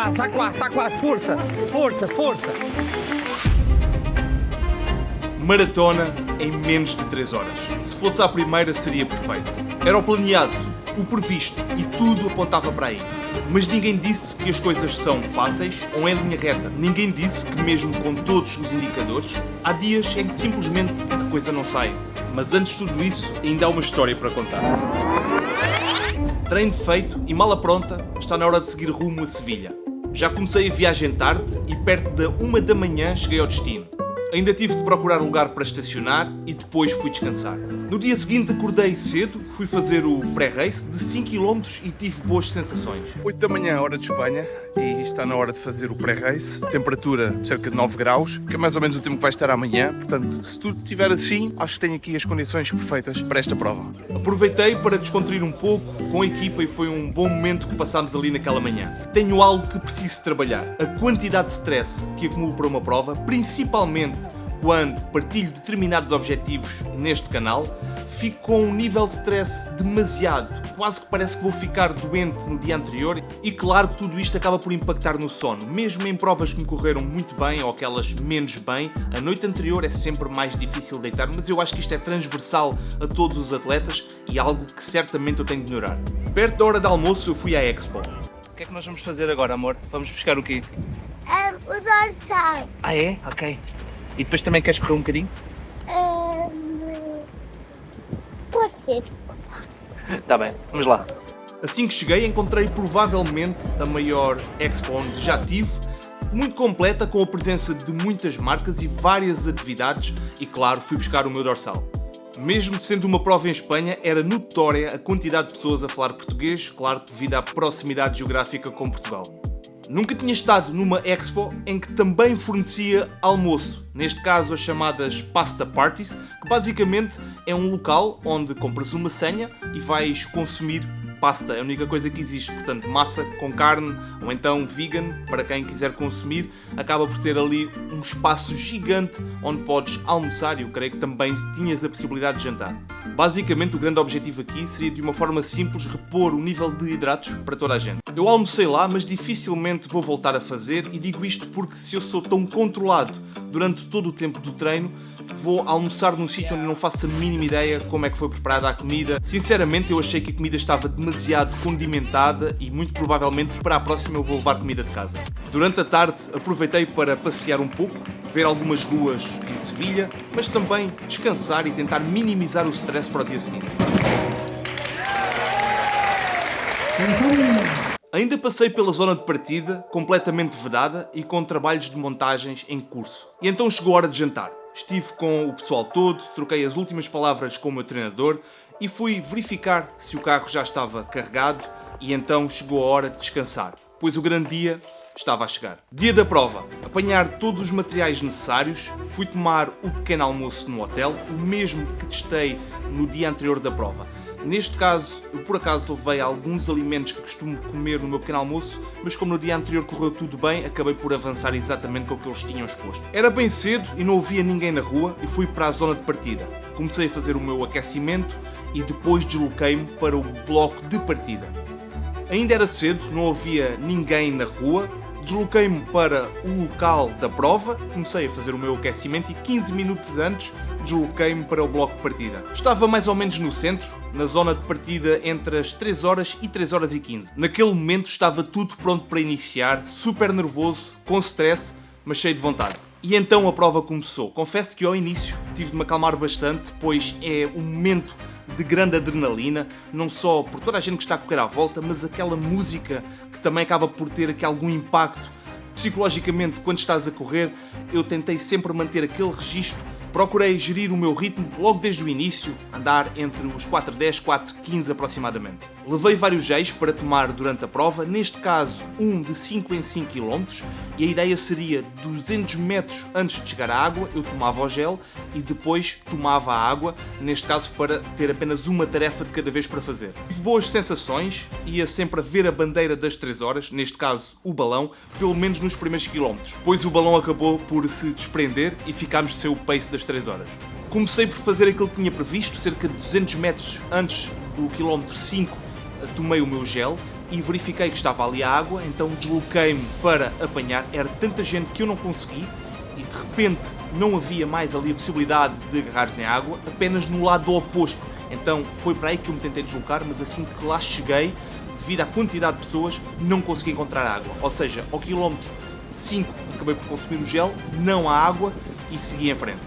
está quase. Força, força, força. Maratona em menos de 3 horas. Se fosse a primeira, seria perfeito. Era o planeado, o previsto e tudo apontava para aí. Mas ninguém disse que as coisas são fáceis ou em linha reta. Ninguém disse que mesmo com todos os indicadores, há dias em que simplesmente a coisa não sai. Mas antes de tudo isso, ainda há uma história para contar. Treino feito e mala pronta, está na hora de seguir rumo a Sevilha. Já comecei a viagem tarde e perto da 1 da manhã cheguei ao destino. Ainda tive de procurar lugar para estacionar e depois fui descansar. No dia seguinte acordei cedo, fui fazer o pré-race de 5 km e tive boas sensações. 8 da manhã, hora de Espanha, e está na hora de fazer o pré-race. Temperatura cerca de 9 graus, que é mais ou menos o tempo que vai estar amanhã. Portanto, se tudo estiver assim, acho que tenho aqui as condições perfeitas para esta prova. Aproveitei para descontrair um pouco com a equipa e foi um bom momento que passámos ali naquela manhã. Tenho algo que preciso trabalhar. A quantidade de stress que acumulo para uma prova, principalmente quando partilho determinados objetivos neste canal, fico com um nível de stress demasiado. Quase que parece que vou ficar doente no dia anterior e claro que tudo isto acaba por impactar no sono. Mesmo em provas que me correram muito bem ou aquelas menos bem, a noite anterior é sempre mais difícil deitar, mas eu acho que isto é transversal a todos os atletas e algo que certamente eu tenho de melhorar. Perto da hora de almoço eu fui à Expo. O que é que nós vamos fazer agora, amor? Vamos buscar o quê? O dorsal. Ah é? Ok. E depois também queres correr um bocadinho? Pode ser. Tá bem, vamos lá. Assim que cheguei encontrei provavelmente a maior Expo onde já tive, muito completa com a presença de muitas marcas e várias atividades e claro fui buscar o meu dorsal. Mesmo sendo uma prova em Espanha, era notória a quantidade de pessoas a falar português, claro devido à proximidade geográfica com Portugal. Nunca tinha estado numa Expo em que também fornecia almoço, neste caso as chamadas Pasta Parties, que basicamente é um local onde compras uma senha e vais consumir pasta, é a única coisa que existe, portanto massa com carne ou então vegan, para quem quiser consumir, acaba por ter ali um espaço gigante onde podes almoçar e eu creio que também tinhas a possibilidade de jantar. Basicamente o grande objetivo aqui seria de uma forma simples repor o nível de hidratos para toda a gente. Eu almocei lá, mas dificilmente vou voltar a fazer e digo isto porque se eu sou tão controlado durante todo o tempo do treino, vou almoçar num sítio onde não faço a mínima ideia como é que foi preparada a comida. Sinceramente, eu achei que a comida estava demasiado condimentada e muito provavelmente para a próxima eu vou levar comida de casa. Durante a tarde aproveitei para passear um pouco, ver algumas ruas em Sevilha, mas também descansar e tentar minimizar o stress para o dia seguinte. Ainda passei pela zona de partida, completamente vedada e com trabalhos de montagens em curso. E então chegou a hora de jantar. Estive com o pessoal todo, troquei as últimas palavras com o meu treinador e fui verificar se o carro já estava carregado e então chegou a hora de descansar, pois o grande dia estava a chegar. Dia da prova. Apanhar todos os materiais necessários, fui tomar o pequeno almoço no hotel, o mesmo que testei no dia anterior da prova. Neste caso, eu por acaso levei alguns alimentos que costumo comer no meu pequeno almoço, mas como no dia anterior correu tudo bem, acabei por avançar exatamente com o que eles tinham exposto. Era bem cedo e não havia ninguém na rua e fui para a zona de partida. Comecei a fazer o meu aquecimento e depois desloquei-me para o bloco de partida. Ainda era cedo, não havia ninguém na rua, desloquei-me para o local da prova, comecei a fazer o meu aquecimento e 15 minutos antes desloquei-me para o bloco de partida. Estava mais ou menos no centro, na zona de partida entre as 3 horas e 3 horas e 15. Naquele momento estava tudo pronto para iniciar, super nervoso, com stress, mas cheio de vontade. E então a prova começou. Confesso que ao início tive de me acalmar bastante, pois é um momento de grande adrenalina, não só por toda a gente que está a correr à volta, mas aquela música que também acaba por ter aqui algum impacto psicologicamente quando estás a correr. Eu tentei sempre manter aquele registro, procurei gerir o meu ritmo logo desde o início, andar entre os 4:10 e 4:15 aproximadamente. Levei vários géis para tomar durante a prova, neste caso um de 5 em 5 km, e a ideia seria 200 metros antes de chegar à água, eu tomava o gel e depois tomava a água, neste caso para ter apenas uma tarefa de cada vez para fazer. Tive boas sensações, ia sempre a ver a bandeira das 3 horas, neste caso o balão, pelo menos nos primeiros quilómetros, pois o balão acabou por se desprender e ficámos sem o pace das 3 horas. Comecei por fazer aquilo que tinha previsto, cerca de 200 metros antes do quilómetro 5, tomei o meu gel e verifiquei que estava ali a água, então desloquei-me para apanhar. Era tanta gente que eu não consegui e de repente não havia mais ali a possibilidade de agarrares em água, apenas no lado oposto. Então foi para aí que eu me tentei deslocar, mas assim que lá cheguei, devido à quantidade de pessoas, não consegui encontrar água. Ou seja, ao quilómetro 5 acabei por consumir o gel, não há água e segui em frente.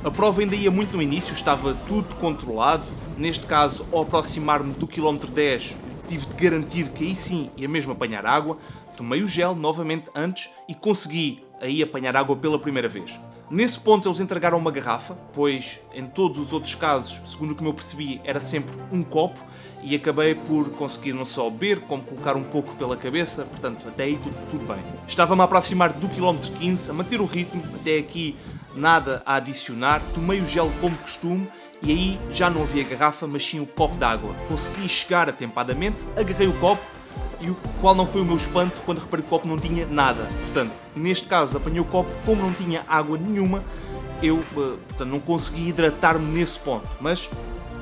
A prova ainda ia muito no início, estava tudo controlado. Neste caso, ao aproximar-me do quilómetro 10, tive de garantir que aí sim ia mesmo apanhar água. Tomei o gel novamente antes e consegui aí apanhar água pela primeira vez. Nesse ponto eles entregaram uma garrafa, pois em todos os outros casos, segundo o que eu percebi, era sempre um copo, e acabei por conseguir não só beber, como colocar um pouco pela cabeça, portanto até aí tudo bem. Estava-me a aproximar do quilómetro 15, a manter o ritmo, até aqui nada a adicionar, tomei o gel como costume, e aí já não havia garrafa, mas sim o copo de água. Consegui chegar atempadamente, agarrei o copo, e o qual não foi o meu espanto quando reparei que o copo não tinha nada. Portanto, neste caso apanhei o copo, como não tinha água nenhuma, eu não consegui hidratar-me nesse ponto, mas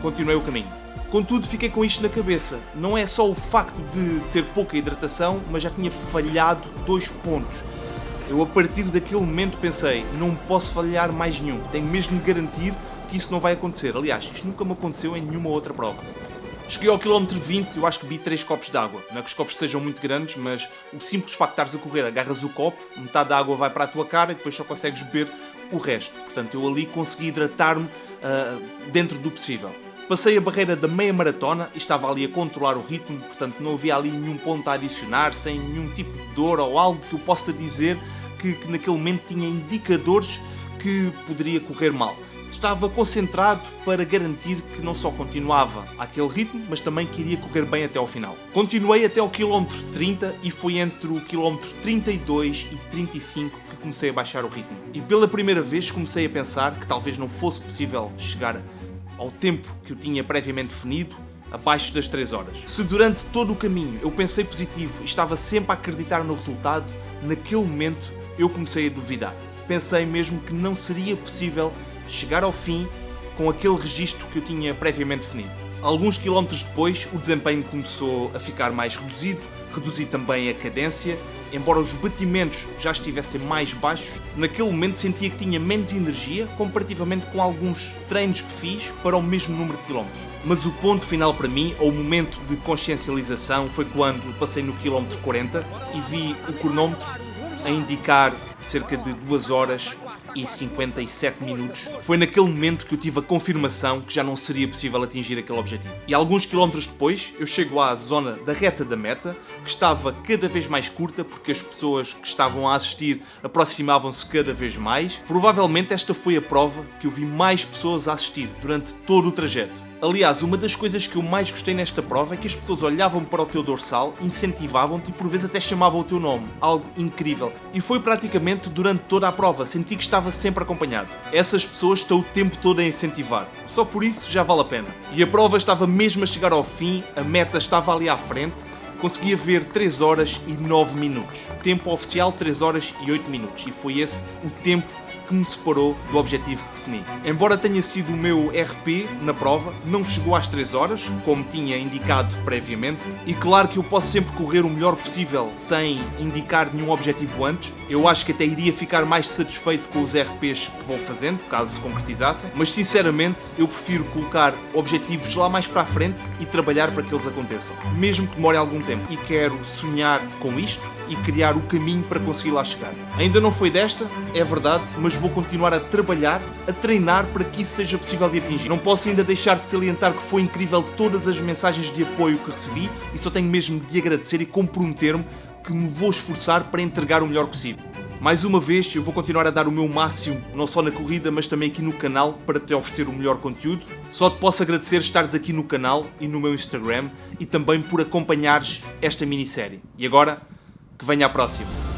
continuei o caminho. Contudo, fiquei com isto na cabeça. Não é só o facto de ter pouca hidratação, mas já tinha falhado 2 pontos. Eu a partir daquele momento pensei, não posso falhar mais nenhum, tenho mesmo de garantir que isso não vai acontecer. Aliás, isto nunca me aconteceu em nenhuma outra prova. Cheguei ao quilómetro 20, eu acho que bebi 3 copos de água. Não é que os copos sejam muito grandes, mas o simples facto de estares a correr, agarras o copo, metade da água vai para a tua cara e depois só consegues beber o resto. Portanto, eu ali consegui hidratar-me dentro do possível. Passei a barreira da meia maratona e estava ali a controlar o ritmo, portanto não havia ali nenhum ponto a adicionar, sem nenhum tipo de dor ou algo que eu possa dizer que naquele momento tinha indicadores que poderia correr mal. Estava concentrado para garantir que não só continuava àquele ritmo, mas também que iria correr bem até ao final. Continuei até ao quilómetro 30 e foi entre o quilómetro 32 e 35 que comecei a baixar o ritmo. E pela primeira vez comecei a pensar que talvez não fosse possível chegar ao tempo que eu tinha previamente definido, abaixo das 3 horas. Se durante todo o caminho eu pensei positivo e estava sempre a acreditar no resultado, naquele momento eu comecei a duvidar. Pensei mesmo que não seria possível chegar ao fim com aquele registro que eu tinha previamente definido. Alguns quilómetros depois, o desempenho começou a ficar mais reduzido, reduzi também a cadência. Embora os batimentos já estivessem mais baixos, naquele momento sentia que tinha menos energia comparativamente com alguns treinos que fiz para o mesmo número de quilómetros. Mas o ponto final para mim, ou o momento de consciencialização, foi quando passei no quilómetro 40 e vi o cronómetro a indicar cerca de 2 horas e 57 minutos. Foi naquele momento que eu tive a confirmação que já não seria possível atingir aquele objetivo. E alguns quilómetros depois, eu chego à zona da reta da meta, que estava cada vez mais curta, porque as pessoas que estavam a assistir aproximavam-se cada vez mais. Provavelmente esta foi a prova que eu vi mais pessoas a assistir durante todo o trajeto. Aliás, uma das coisas que eu mais gostei nesta prova é que as pessoas olhavam para o teu dorsal, incentivavam-te e por vezes até chamavam o teu nome. Algo incrível. E foi praticamente durante toda a prova. Senti que estava sempre acompanhado. Essas pessoas estão o tempo todo a incentivar. Só por isso já vale a pena. E a prova estava mesmo a chegar ao fim, a meta estava ali à frente. Conseguia ver 3 horas e 9 minutos. Tempo oficial 3 horas e 8 minutos. E foi esse o tempo que me separou do objetivo que defini. Embora tenha sido o meu RP na prova, não chegou às 3 horas, como tinha indicado previamente, e claro que eu posso sempre correr o melhor possível sem indicar nenhum objetivo antes. Eu acho que até iria ficar mais satisfeito com os RPs que vou fazendo, caso se concretizassem, mas sinceramente eu prefiro colocar objetivos lá mais para a frente e trabalhar para que eles aconteçam, mesmo que demore algum tempo. E quero sonhar com isto e criar o caminho para conseguir lá chegar. Ainda não foi desta, é verdade, mas vou continuar a trabalhar, a treinar para que isso seja possível de atingir. Não posso ainda deixar de salientar que foi incrível todas as mensagens de apoio que recebi e só tenho mesmo de agradecer e comprometer-me que me vou esforçar para entregar o melhor possível. Mais uma vez, eu vou continuar a dar o meu máximo, não só na corrida, mas também aqui no canal, para te oferecer o melhor conteúdo. Só te posso agradecer estares aqui no canal e no meu Instagram e também por acompanhares esta minissérie. E agora, que venha a próxima.